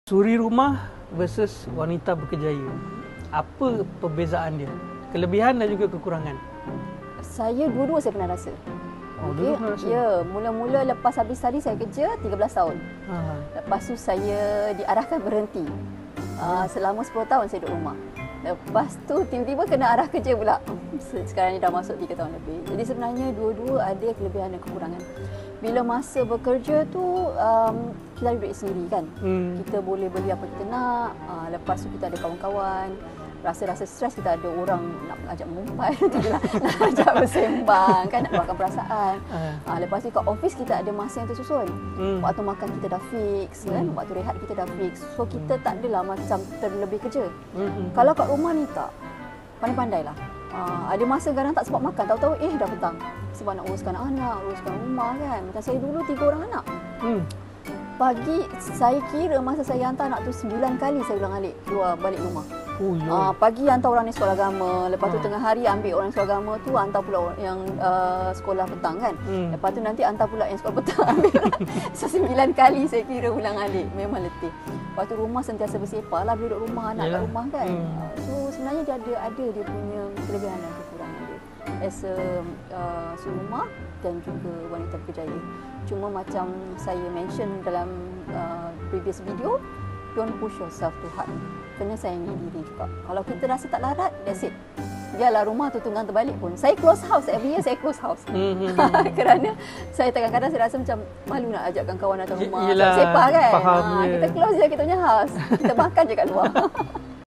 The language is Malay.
Suri rumah versus wanita berkejaya. Apa perbezaan dia? Kelebihan dan juga kekurangan. Saya dua-dua saya pernah rasa. Dulu pernah rasa? Ya, mula-mula lepas habis study saya kerja 13 tahun. Lepas tu saya diarahkan berhenti. Selama 10 tahun saya duduk rumah. Lepas tu tiba-tiba kena arah kerja pula. Sekarang ni dah masuk 3 tahun lebih. Jadi sebenarnya dua-dua ada kelebihan dan kekurangan. Bila masa bekerja tu kita ada duit sendiri kan. Kita boleh beli apa kita nak. Lepas tu kita ada kawan-kawan. Rasa-rasa stres kita ada orang nak ajak mengumpat, nak ajak bersembang kan, nak luahkan perasaan. Lepas tu kat office kita ada masa yang tersusun. Waktu makan kita dah fix kan, waktu rehat kita dah fix. So kita tak adalah macam terlebih kerja. Kalau kat rumah ni tak. Pandai-pandailah. Ada masa kadang tak sempat makan, tahu-tahu dah petang. Sebab nak uruskan anak, uruskan rumah kan. Macam saya dulu 3 orang anak. Pagi saya kira masa saya hantar anak tu 9 kali saya ulang alik keluar balik rumah. Pagi hantar orang ni sekolah agama, lepas tu tengah hari ambil orang sekolah agama tu hantar pula yang sekolah petang kan. Lepas tu nanti hantar pula yang sekolah petang ambil. So 9 kali saya kira ulang alik, memang letih. Lepas tu rumah sentiasa bersepah lah, duduk rumah, anak kat rumah kan. So sebenarnya dia ada dia punya kelebihan dan kekurangan dia. As a suri rumah dan juga wanita berkejaya. Cuma macam saya mention dalam previous video, don't push yourself too hard. Kena sayangi diri juga. Kalau kita rasa tak larat, that's it. Biarlah rumah tu tunggang terbalik pun. Saya close house, every year saya close house. Kerana saya kadang-kadang saya rasa macam malu nak ajakkan kawan datang rumah. Sepah kan. Kita close je kita punya house. Kita makan je kat luar.